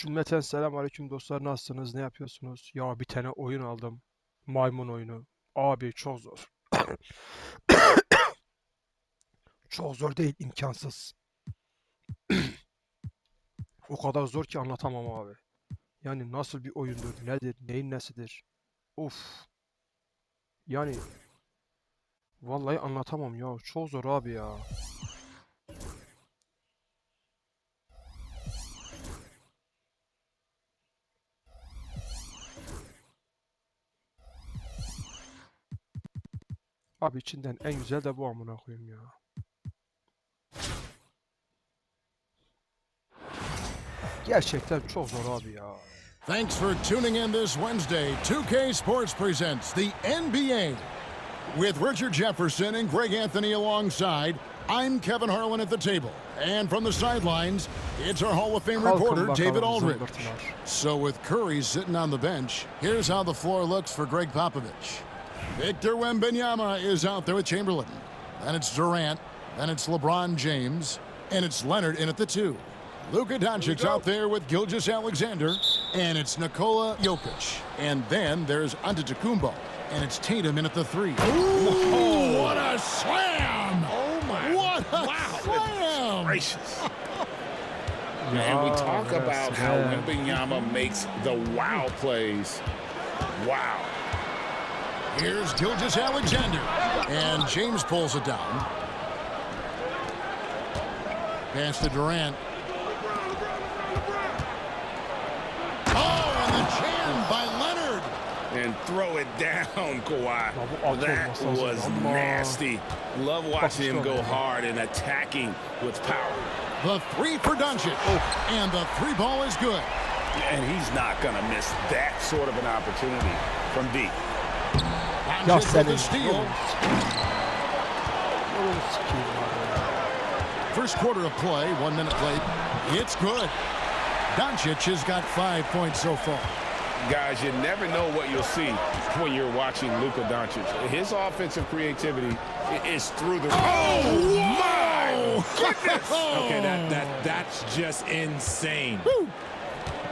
Cümleten selamünaleyküm dostlar, nasılsınız, ne yapıyorsunuz? Ya bir tane oyun aldım. Maymun oyunu. Abi çok zor. Çok zor değil, imkansız. O kadar zor ki anlatamam abi. Yani nasıl bir oyundur, nedir, neyin nesidir? Of. Yani vallahi anlatamam ya. Çok zor abi ya. Abi içinden en güzel de bu amına koyayım ya. Gerçekten çok zor abi ya. Thanks for tuning in this Wednesday. 2K Sports presents the NBA. With Richard Jefferson and Greg Anthony alongside, I'm Kevin Harlan at the table. And from the sidelines, it's our Hall of Fame reporter, David Aldridge. So with Curry sitting on the bench, here's how the floor looks for Greg Popovich. Victor Wembanyama is out there with Chamberlain. Then it's Durant. Then it's LeBron James. And it's Leonard in at the 2. Luka Doncic's out there with Gilgeous-Alexander, and it's Nikola Jokic. And then there's Antetokounmpo, and it's Tatum in at the 3. Ooh, what a slam! Oh my! What a slam! Gracious! And we talk about how Wembanyama makes the wow plays. Wow! Here's Gilgeous-Alexander, and James pulls it down. Pass to Durant. By Leonard. And throw it down, Kawhi. That was nasty. Love watching him go hard and attacking with power. The 3 for Doncic. And the 3 ball is good. And he's not going to miss that sort of an opportunity from deep. Doncic with the steal. First quarter of play, 1 minute played. It's good. Doncic has got 5 points so far. Guys, you never know what you'll see when you're watching Luka Doncic. His offensive creativity is through the... Oh, my goodness! Okay, that's just insane. Woo.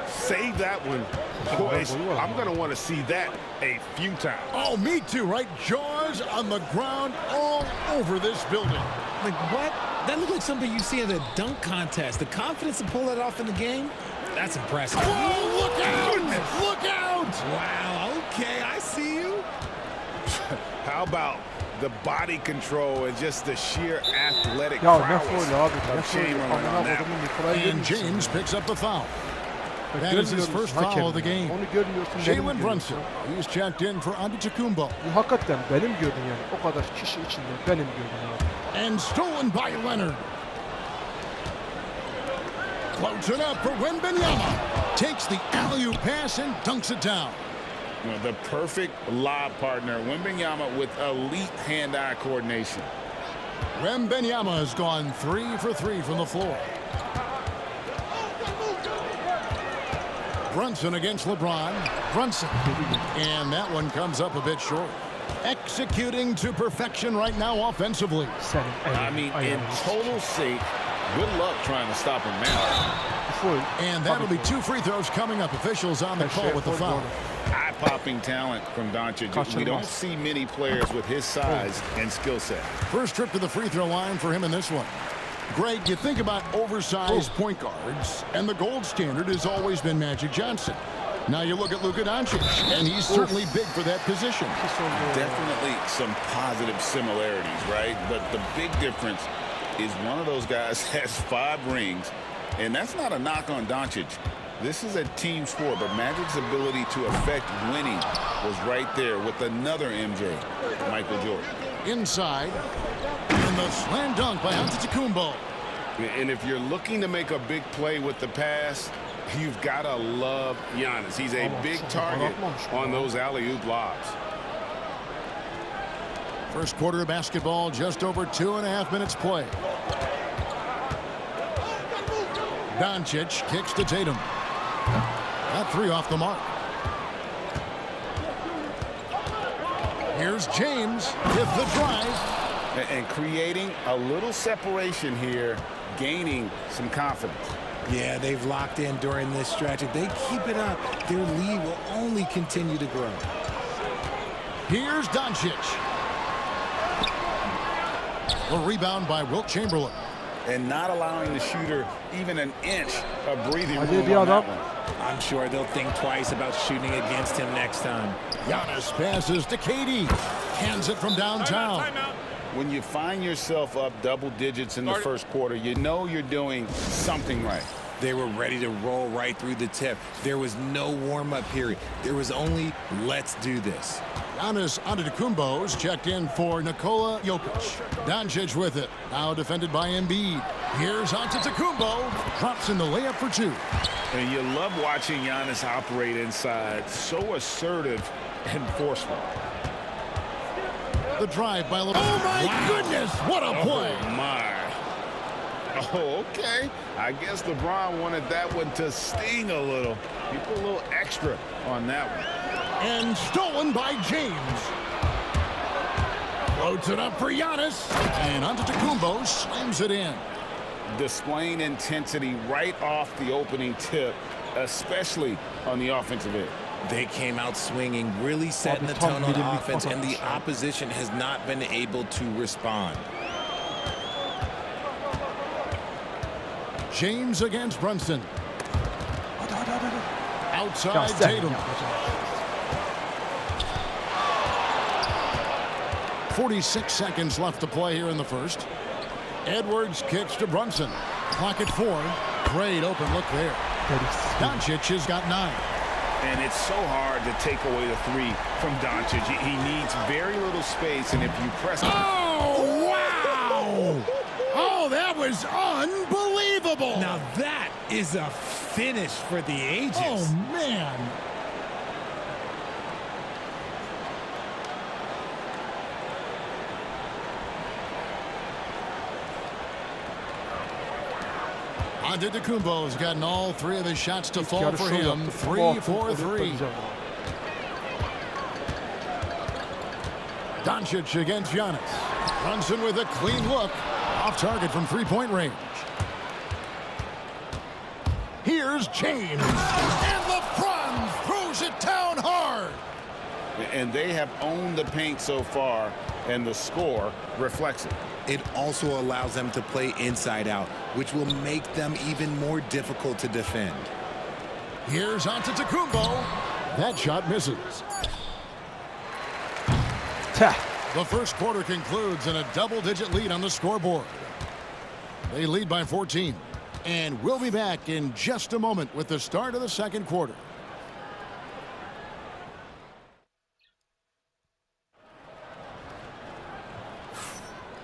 Save that one. Boys, I'm going to want to see that a few times. Oh, me too, right? Jaws on the ground all over this building. Like, what? That looked like something you see in a dunk contest. The confidence to pull that off in the game? That's impressive. Whoa, look out! Goodness. Look out! Wow, okay, I see you. How about the body control and just the sheer athletic prowess of Chamberlain on that. And James picks up the foul. That is his first foul of the game. Jalen Brunson, he's checked in for Antetokounmpo. Bu hakikaten benim gördüm yani. O kadar kişi içinde benim gördüm abi. And stolen by Leonard. Floats it up for Wembanyama. Takes the alley-oop pass and dunks it down. You know, the perfect lob partner, Wembanyama with elite hand-eye coordination. Wembanyama has gone 3 for 3 from the floor. Brunson against LeBron. Brunson. And that one comes up a bit short. Executing to perfection right now offensively. I mean, in total sync. Good luck trying to stop him now. And that'll be 2 free throws coming up. Officials on the call with the foul. Eye-popping talent from Doncic. We don't see many players with his size and skill set. First trip to the free throw line for him in this one. Greg, you think about oversized point guards, and the gold standard has always been Magic Johnson. Now you look at Luka Doncic, and he's certainly big for that position. Definitely some positive similarities, right? But the big difference is one of those guys has 5 rings, and that's not a knock on Doncic. This is a team sport, but Magic's ability to affect winning was right there with another MJ, Michael Jordan. Inside, and the slam dunk by Antetokounmpo. And if you're looking to make a big play with the pass, you've got to love Giannis. He's a big target on those alley-oop lobs. First quarter of basketball, just over 2.5 minutes play. Doncic kicks to Tatum. That 3 off the mark. Here's James with the drive. And creating a little separation here, gaining some confidence. Yeah, they've locked in during this stretch. If they keep it up, their lead will only continue to grow. Here's Doncic. A rebound by Wilt Chamberlain. And not allowing the shooter even an inch of breathing Hadi room bir on that adam. one. I'm sure they'll think twice about shooting against him next time. Giannis passes to KD. Hands it from downtown. When you find yourself up double digits in the first quarter, you know you're doing something right. They were ready to roll right through the tip. There was no warm-up period. There was only, let's do this. Giannis Antetokounmpo's checked in for Nikola Jokic. Doncic with it. Now defended by Embiid. Here's Antetokounmpo. Drops in the layup for two. And you love watching Giannis operate inside. So assertive and forceful. The drive by LeBron. Oh, my goodness. What a play. Oh, my. Oh, okay. I guess LeBron wanted that one to sting a little. He put a little extra on that one. And stolen by James. Floats it up for Giannis. And Antetokounmpo slams it in. Displaying intensity right off the opening tip, especially on the offensive end. They came out swinging, really setting the tone on offense, and the opposition has not been able to respond. James against Brunson. Outside Tatum. 46 seconds left to play here in the first. Edwards kicks to Brunson. Clock at 4. Great open look there. Doncic has got 9. And it's so hard to take away the three from Doncic. He needs very little space, and if you press... Oh, wow! Oh, that was unbelievable! Now that is a finish for the ages. Oh, man. Antetokounmpo's gotten all 3 of his shots to fall for him. 3 for 3. Doncic against Giannis. Brunson with a clean look. Off target from 3-point range. Here's James. And LeBron throws it down hard. And they have owned the paint so far, and the score reflects it. It also allows them to play inside out, which will make them even more difficult to defend. Here's Antetokounmpo. That shot misses. The first quarter concludes in a double-digit lead on the scoreboard. They lead by 14. And we'll be back in just a moment with the start of the second quarter.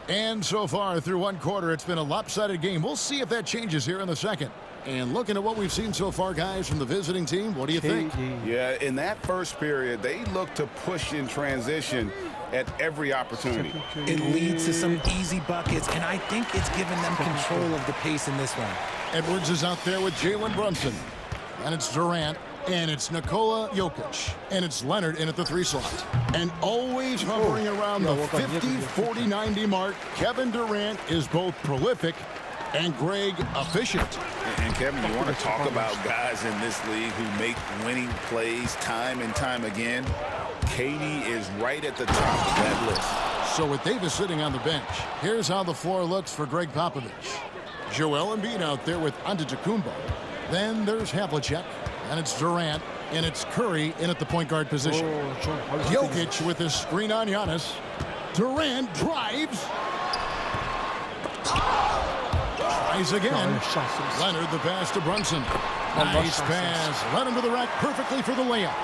And so far through one quarter, it's been a lopsided game. We'll see if that changes here in the second. And looking at what we've seen so far, guys, from the visiting team, what do you think? Yeah, in that first period, they look to push in transition at every opportunity. It leads to some easy buckets, and I think it's given them control of the pace in this one. Edwards is out there with Jalen Brunson. And it's Durant. And it's Nikola Jokic. And it's Leonard in at the 3 slot. And always hovering around the 50, 40, 90 mark. Kevin Durant is both prolific and Greg efficient. And Kevin, you want to talk about guys in this league who make winning plays time and time again? KD is right at the top of that list. So with Davis sitting on the bench, here's how the floor looks for Greg Popovich. Joel Embiid out there with Antetokounmpo. Then there's Havlicek. And it's Durant, and it's Curry in at the point guard position. Jokic with his screen on Giannis. Durant drives. Tries again. Leonard the pass to Brunson. Nice pass. Led him to the rack perfectly for the layup.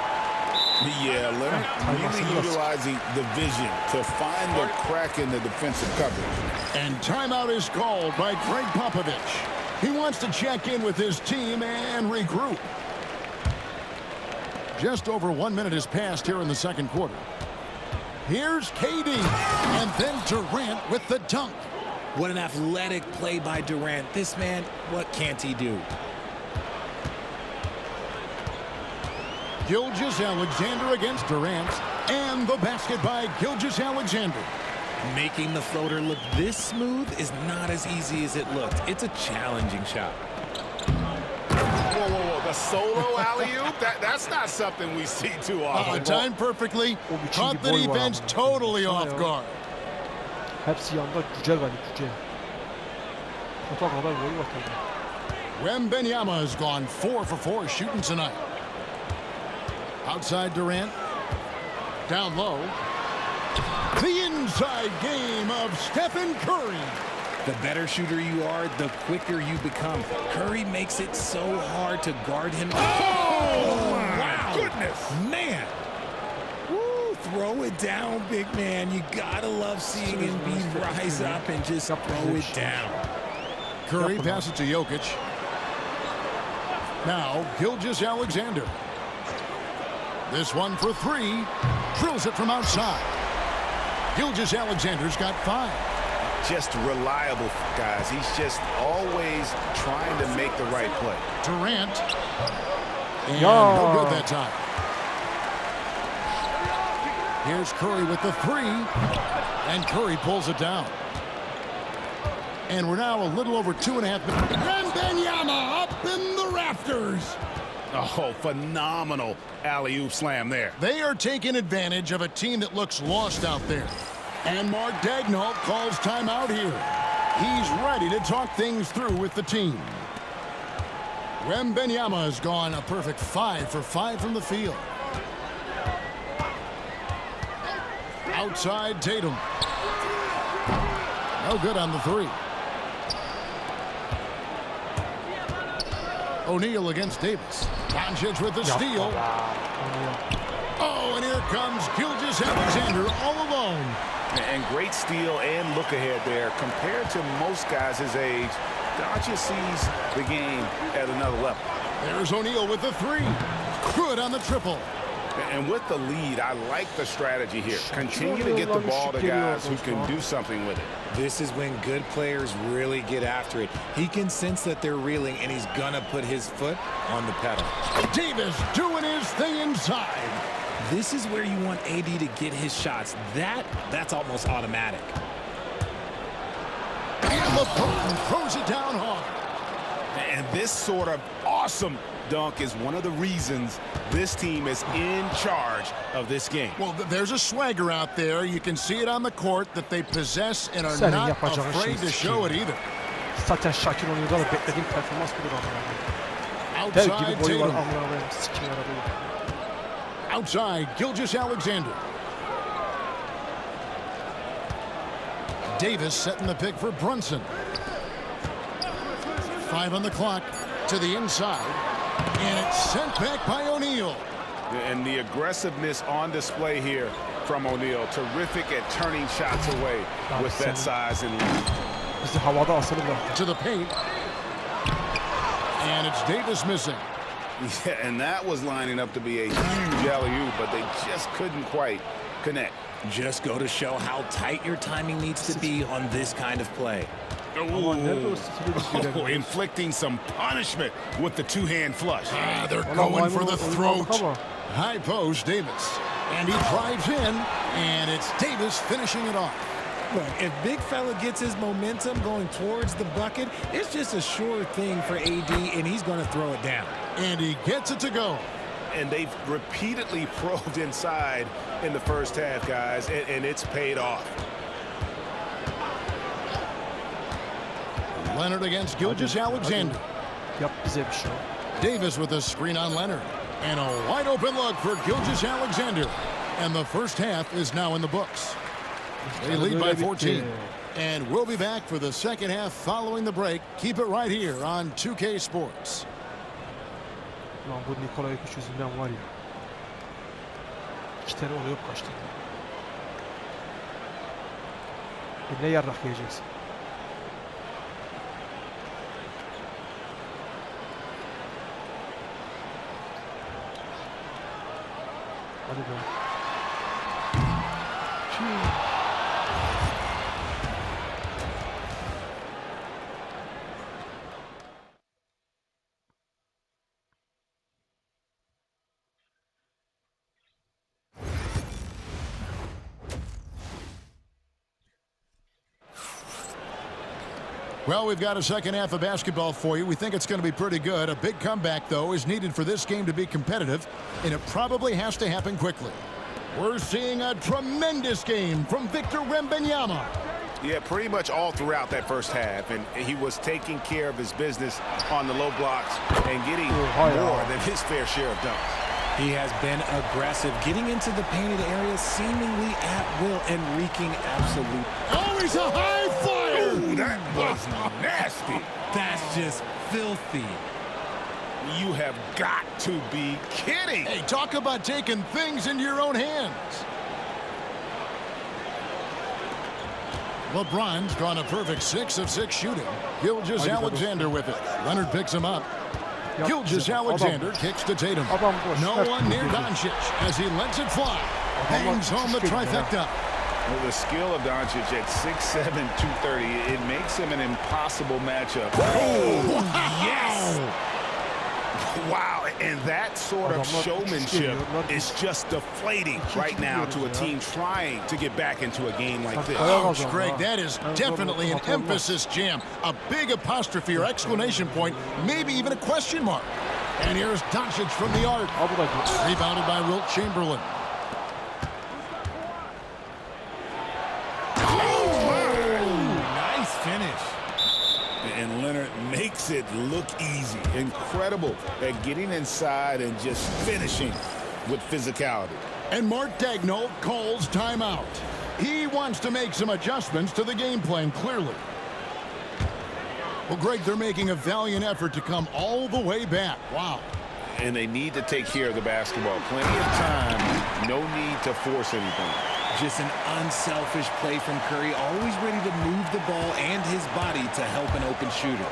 Yeah, Leonard really utilizing the vision to find the crack in the defensive coverage. And timeout is called by Greg Popovich. He wants to check in with his team and regroup. Just over 1 minute has passed here in the second quarter. Here's KD. And then Durant with the dunk. What an athletic play by Durant. This man, what can't he do? Gilgeous-Alexander against Durant. And the basket by Gilgeous-Alexander. Making the floater look this smooth is not as easy as it looked. It's a challenging shot. A solo alley-oop? That's not something we see too often. Timed perfectly. O biçim Caught bir the boy var defense ama. totally Baksana off ya. guard. Hepsi yanında cüce galiba cüce. Pota kadar boyu var tabii. Wembanyama has gone 4 for 4 shooting tonight. Outside Durant. Down low. The inside game of Stephen Curry. The better shooter you are, the quicker you become. Curry makes it so hard to guard him. Oh, my wow. goodness. Man. Woo, throw it down, big man. You gotta love seeing Embiid rise up and just throw it down. Curry passes to Jokic. Now, Gilgeous-Alexander. This one for 3. Drills it from outside. Gilgeous-Alexander's got 5. Just reliable, guys. He's just always trying to make the right play. Durant. And Yeah. no good that time. Here's Curry with the 3. And Curry pulls it down. And we're now a little over 2.5 minutes. Wembanyama up in the rafters. Oh, phenomenal alley-oop slam there. They are taking advantage of a team that looks lost out there. And Mark Daigneault calls timeout here. He's ready to talk things through with the team. Wembanyama has gone a perfect 5 for 5 from the field. Outside Tatum. No good on the 3. O'Neal against Davis. Doncic with the steal. Oh, and here comes Gilgeous-Alexander all alone. And great steal and look ahead there. Compared to most guys his age, Doncic sees the game at another level. There's O'Neal with the 3. Good on the triple. And with the lead, I like the strategy here. Continue to get the ball to guys who can do something with it. This is when good players really get after it. He can sense that they're reeling, and he's gonna put his foot on the pedal. Davis doing his thing inside. This is where you want AD to get his shots. That's almost automatic. And LeBron throws it down hard. And this sort of awesome dunk is one of the reasons this team is in charge of this game. Well, there's a swagger out there. You can see it on the court that they possess and are Senin not yapacağın afraid şey to show it either. Zaten Şakir O'Neal'da da beklediğim performans budur amına. Dev Outside gibi boyu var Tatum. amına koyayım. Sikim arabayı. Outside Gilgeous-Alexander. Davis setting the pick for Brunson. 5 on the clock to the inside. And it's sent back by O'Neal. And the aggressiveness on display here from O'Neal. Terrific at turning shots away with that size and length. Bizi havada asılı bıraktı. To the paint. And it's Davis missing. Yeah, and that was lining up to be a huge alley-oop, but they just couldn't quite connect. Just go to show how tight your timing needs to be on this kind of play. Ama nerede o stili biz Oh, göremiyoruz? inflicting some punishment with the two-hand flush. They're Ulan going for the maymun throat. oyunu ama. High post, Davis. And he drives in, and it's Davis finishing it off. Look, if big fella gets his momentum going towards the bucket, it's just a sure thing for AD, and he's going to throw it down. And he gets it to go. And they've repeatedly probed inside in the first half, guys, and it's paid off. Leonard against Gilgeous-Alexander. Yap bize bir şey. Davis with a screen on Leonard. And a wide open look for Gilgeous-Alexander. And the first half is now in the books. They lead by 14. And we'll be back for the second half following the break. Keep it right here on 2K Sports. Lan bu Nikola Jokic yüzünden var ya. 2 tane oluyor kaçtı. Ne yarrak yiyeceksin? Hadi be. Well, we've got a second half of basketball for you. We think it's going to be pretty good. A big comeback, though, is needed for this game to be competitive, and it probably has to happen quickly. We're seeing a tremendous game from Victor Wembanyama. Yeah, pretty much all throughout that first half, and he was taking care of his business on the low blocks and getting more than his fair share of dunks. He has been aggressive, getting into the painted area seemingly at will and wreaking absolute. Oh, he's a high flyer! Ooh, that was nasty. That's just filthy. You have got to be kidding. Hey, talk about taking things into your own hands. LeBron's gone a perfect 6 of 6 shooting. Gilgeous-Alexander with it. Leonard picks him up. Gilgeous-Alexander kicks to Tatum. No one near Doncic as he lets it fly. Hangs home the trifecta. Well, the skill of Doncic at 6'7", 230, it makes him an impossible matchup. Oh, Yes! Wow, and that sort of showmanship is just deflating right now to a team trying to get back into a game like this. Ouch, Greg, that is definitely an emphasis jam. A big apostrophe or exclamation point, maybe even a question mark. And here's Doncic from the arc. Rebounded by Wilt Chamberlain. Nice finish. And Leonard makes it look easy. Incredible at getting inside and just finishing with physicality. And Mark Daigneault calls timeout. He wants to make some adjustments to the game plan, clearly. Well, Greg, they're making a valiant effort to come all the way back. Wow. And they need to take care of the basketball. Plenty of time. No need to force anything. Just an unselfish play from Curry, always ready to move the ball and his body to help an open shooter.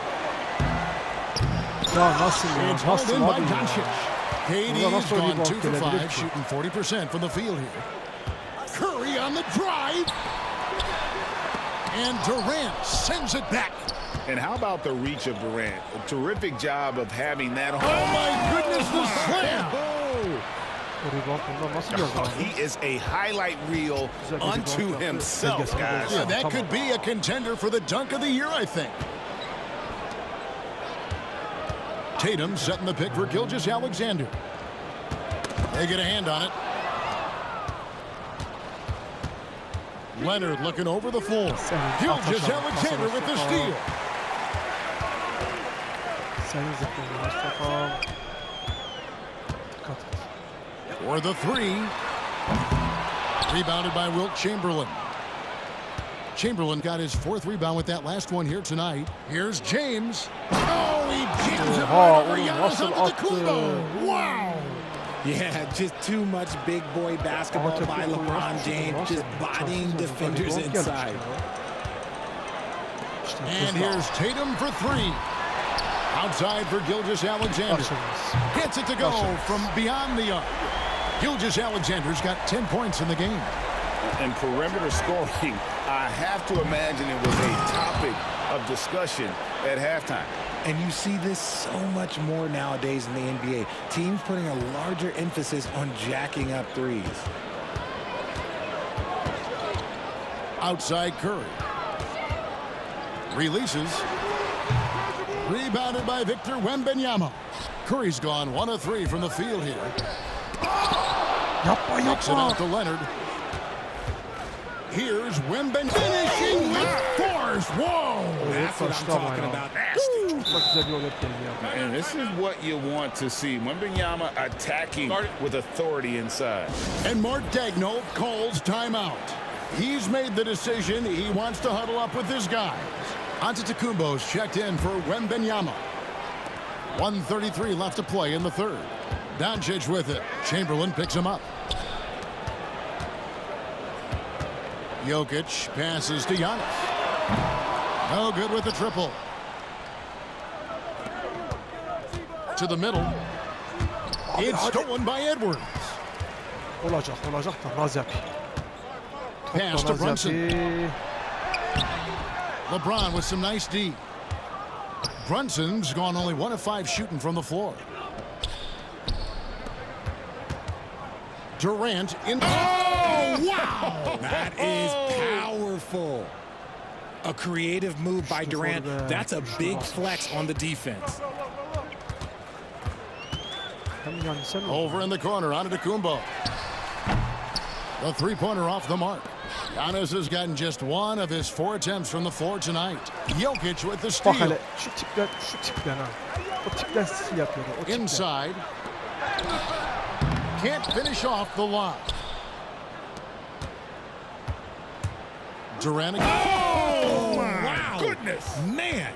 It's hauled in by Doncic. KD's gone 2 for 5, shooting 40% from the field here. Curry on the drive. And Durant sends it back. And how about the reach of Durant? A terrific job of having that. Oh, my goodness, the slam. He is a highlight reel unto himself, guys. Yeah, that could be a contender for the dunk of the year, I think. Tatum setting the pick for Gilgeous-Alexander. They get a hand on it. Leonard looking over the floor. Gilgeous-Alexander with the steal. For the 3. Rebounded by Wilt Chamberlain. Chamberlain got his 4th rebound with that last one here tonight. Here's James. Oh, he jams it right over Giannis Antetokounmpo. Wow. Yeah, just too much big boy basketball by LeBron James, just bodying defenders inside. And here's Tatum for 3. Outside for Gilgeous-Alexander. Gets it to go from beyond the arc. Gilgeous-Alexander's got 10 points in the game. And perimeter scoring, I have to imagine it was a topic of discussion at halftime. And you see this so much more nowadays in the NBA. Teams putting a larger emphasis on jacking up threes. Outside Curry. Releases. Rebounded by Victor Wembanyama. Curry's gone 1 of 3 from the field here. Knocks it out to Leonard. Here's Wembanyama finishing with force. Whoa! That's what I'm talking about. And this is what you want to see. Wembanyama attacking with authority inside. And Mark Daigneault calls timeout. He's made the decision. He wants to huddle up with his guys. Antetokounmpo's checked in for Wembanyama. 1:33 left to play in the 3rd. Doncic with it. Chamberlain picks him up. Jokic passes to Giannis. No good with the triple. To the middle. It's stolen by Edwards. Pass to Brunson. LeBron with some nice D. Brunson's gone only 1 of 5 shooting from the floor. Durant in. Oh, wow! That is powerful. A creative move by Durant. That's a big flex on the defense. Over in the corner, Antetokounmpo. The three-pointer off the mark. Giannis has gotten just one of his 4 attempts from the floor tonight. Jokic with the Bak steal. hele şu tipten ha. O tipten stil yapıyordu. O tipten. Inside. Can't finish off the lob. Durant again. Oh, wow. Goodness. Man.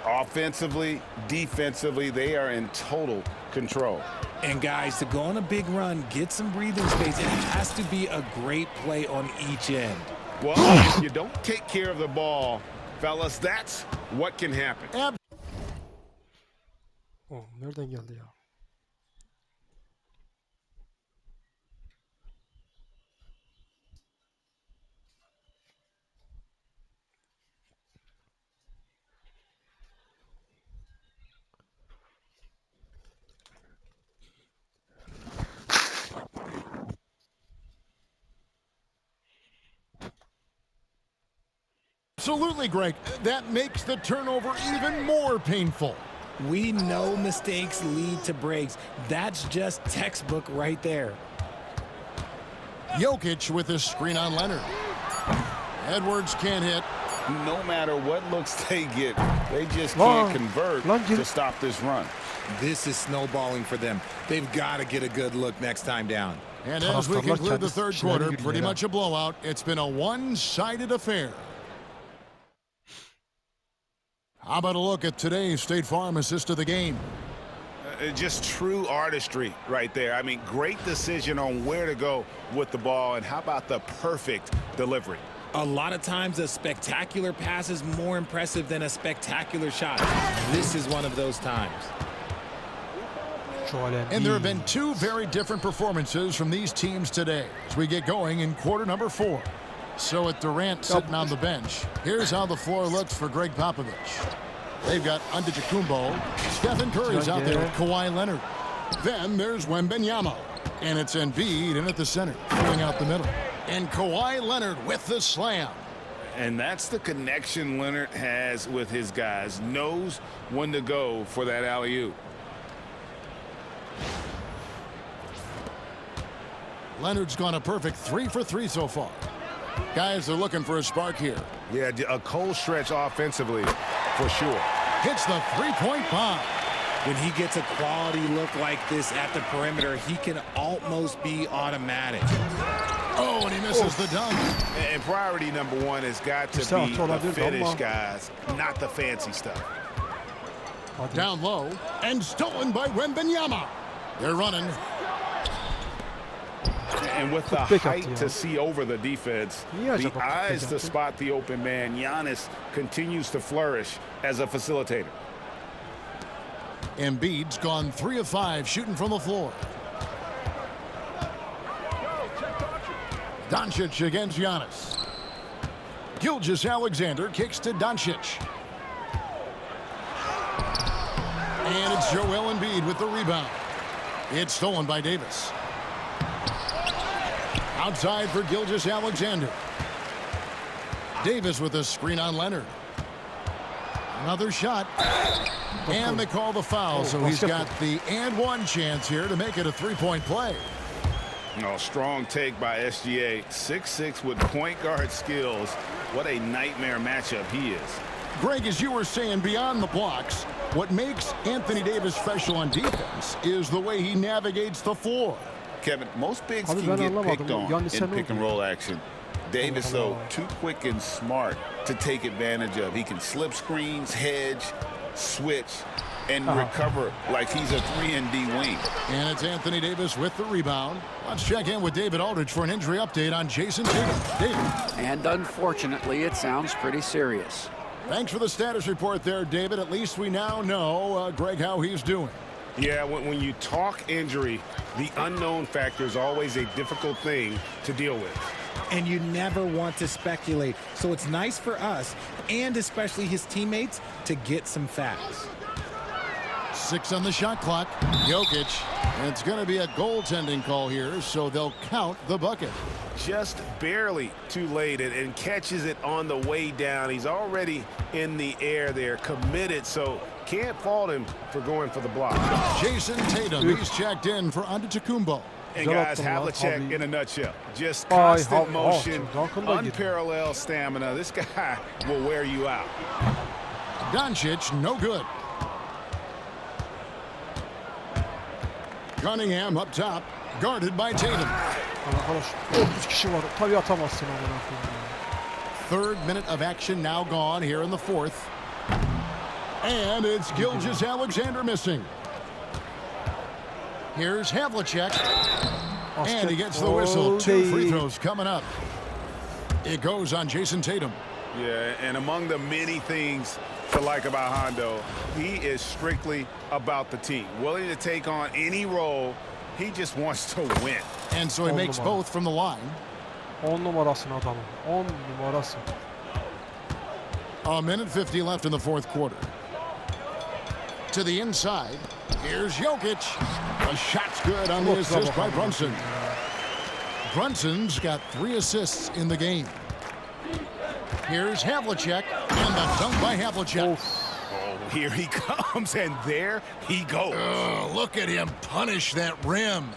Offensively, defensively, they are in total control. And guys, to go on a big run, get some breathing space, it has to be a great play on each end. Well, if you don't take care of the ball, fellas, that's what can happen. Oh, nereden geldi ya? Absolutely, Greg. That makes the turnover even more painful. We know mistakes lead to breaks. That's just textbook right there. Jokic with his screen on Leonard. Edwards can't hit. No matter what looks they get, they just can't convert to stop this run. This is snowballing for them. They've got to get a good look next time down. And as we conclude the third quarter, pretty much a blowout. It's been a one-sided affair. How about a look at today's State Farm assist of the game? Just true artistry right there. I mean, great decision on where to go with the ball, and how about the perfect delivery? A lot of times a spectacular pass is more impressive than a spectacular shot. This is one of those times. And there have been 2 very different performances from these teams today as we get going in quarter number 4. So with Durant sitting on the bench, here's how the floor looks for Greg Popovich. They've got Antetokounmpo. Stephen Curry's out there with Kawhi Leonard. Then there's Wembanyama. And it's Embiid in at the center, filling out the middle. And Kawhi Leonard with the slam. And that's the connection Leonard has with his guys. Knows when to go for that alley-oop. Leonard's gone a perfect 3 for 3 so far. Guys are looking for a spark here. Yeah, a cold stretch offensively for sure. Hits the three-point bomb. When he gets a quality look like this at the perimeter, he can almost be automatic. Oh, and he misses the dunk. And priority number 1 has got to be the finish, guys, not the fancy stuff. Down low and stolen by Wembanyama. They're running. And with the height to see over the defense, the eyes to spot the open man, Giannis continues to flourish as a facilitator. Embiid's gone 3 of 5 shooting from the floor. Doncic against Giannis. Gilgeous-Alexander kicks to Doncic. And it's Joel Embiid with the rebound. It's stolen by Davis. Outside for Gilgeous-Alexander. Davis with a screen on Leonard. Another shot. And they call the foul, so he's got the and one chance here to make it a three-point play. Oh, strong take by SGA. 6'6" with point guard skills. What a nightmare matchup he is. Greg, as you were saying, beyond the blocks, what makes Anthony Davis special on defense is the way he navigates the floor. Kevin, most bigs can get picked on in pick-and-roll action. Davis, though, too quick and smart to take advantage of. He can slip screens, hedge, switch, and recover like he's a 3-and-D wing. And it's Anthony Davis with the rebound. Let's check in with David Aldridge for an injury update on Jason Tatum. David. And unfortunately, it sounds pretty serious. Thanks for the status report there, David. At least we now know, Greg, how he's doing. Yeah, when you talk injury, the unknown factor is always a difficult thing to deal with. And you never want to speculate. So it's nice for us, and especially his teammates, to get some facts. 6 on the shot clock. Jokic. It's going to be a goaltending call here, so they'll count the bucket. Just barely too late and catches it on the way down. He's already in the air there, committed, so can't fault him for going for the block. Jason Tatum, he's checked in for Antetokounmpo. And guys, Havlicek in a nutshell. Just constant motion, unparalleled stamina. This guy will wear you out. Doncic, no good. Cunningham up top, guarded by Tatum. Arkadaş 30 kişi var. Tabii atamazsın amına koyayım. Third minute of action now gone here in the fourth. And it's Gilgeous-Alexander missing. Here's Havlicek. And he gets the whistle. 2 free throws coming up. It goes on Jason Tatum. Yeah, and among the many things to like about Hondo, he is strictly about the team. Willing to take on any role. He just wants to win. And so he makes both from the line. 10 numarasın adamın. 10 numarası. A minute 50 left in the fourth quarter. To the inside. Here's Jokic. The shot's good on the assist by Brunson. Brunson's got 3 assists in the game. Here's Havlicek, and the dunk by Havlicek. Oh, here he comes, and there he goes. Look at him punish that rim.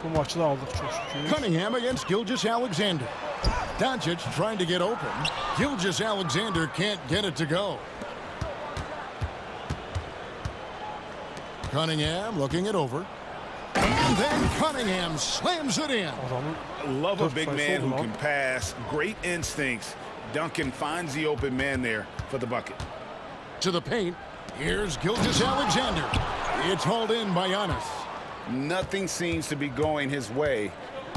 Bu maçı da aldık çok şükür. Cunningham against Gilgeous-Alexander. Doncic trying to get open. Gilgeous-Alexander can't get it to go. Cunningham looking it over. And then Cunningham slams it in. Love a big man who can pass. Great instincts. Duncan finds the open man there for the bucket. To the paint. Here's Gilgeous-Alexander. It's hauled in by Giannis. Nothing seems to be going his way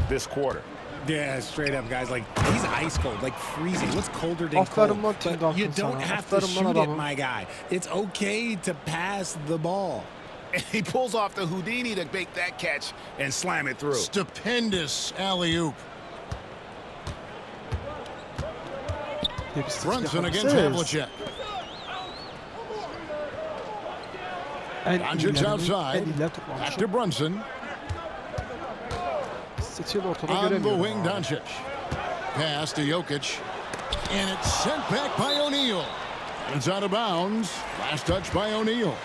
this quarter. Yeah, straight up, guys. Like, he's ice cold, like freezing. What's colder than cold? But you don't have to shoot it, my guy. It's okay to pass the ball. And he pulls off the Houdini to make that catch and slam it through. Stupendous alley-oop. Brunson against Havlicek. Doncic outside. Back to Brunson. On the wing, Doncic. Pass to Jokic. And it's sent back by O'Neal. It's out of bounds. Last touch by O'Neal.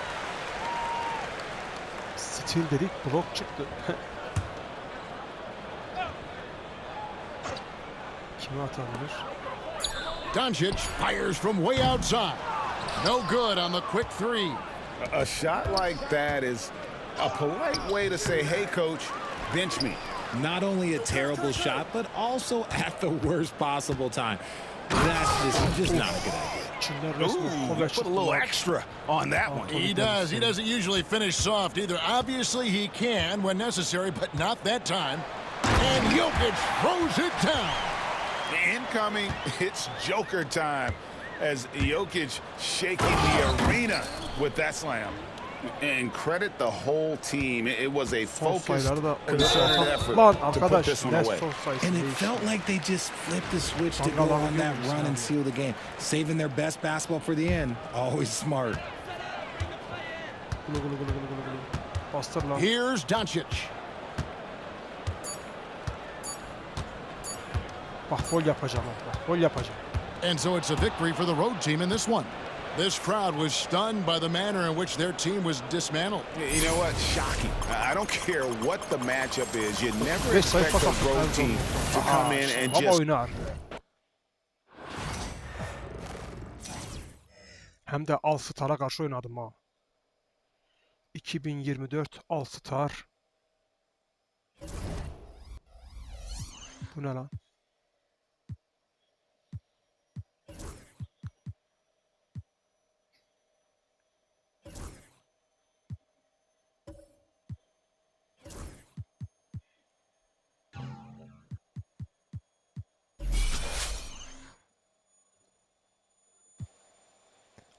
Stil dedik, blok çıktı. Kimi atabilir? Doncic fires from way outside. No good on the quick 3. A shot like that is a polite way to say, hey, coach, bench me. Not only a terrible shot, but also at the worst possible time. That's just not a good idea. Ooh, put a little extra on that one. He does. He doesn't usually finish soft either. Obviously, he can when necessary, but not that time. And Jokic throws it down. Incoming, it's Joker time as Jokic shaking the arena with that slam. And credit the whole team. It was a focused, concerted effort to put this one away. And it felt like they just flipped the switch to go on that run and seal the game. Saving their best basketball for the end. Always smart. Here's Doncic. Bak gol yapacağım. Bak gol yapacağım. And so it's a victory for the road team in this one. This crowd was stunned by the manner in which their team was dismantled. You know what? Shocking. I don't care what the matchup is. You never expect a road team to come in and just... Hem de All-Star'a karşı oynadım ha. 2024 All-Star. Bu ne lan?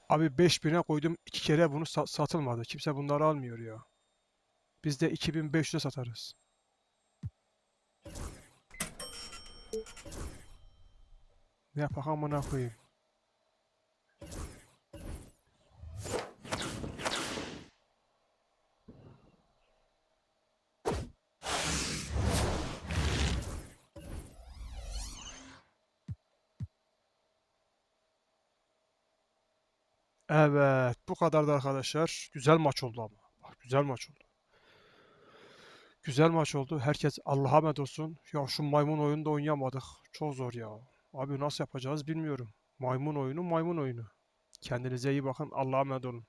Abi 5000'e koydum. 2 kere bunu satılmadı. Kimse bunları almıyor ya. Biz de 2500'e satarız. Ne yapak amına koyayım. Evet, bu kadardı arkadaşlar. Güzel maç oldu ama. Bak, güzel maç oldu. Güzel maç oldu. Herkes Allah'a emanet olsun. Ya şu maymun oyunu da oynayamadık. Çok zor ya. Abi nasıl yapacağız bilmiyorum. Maymun oyunu, maymun oyunu. Kendinize iyi bakın. Allah'a emanet olun.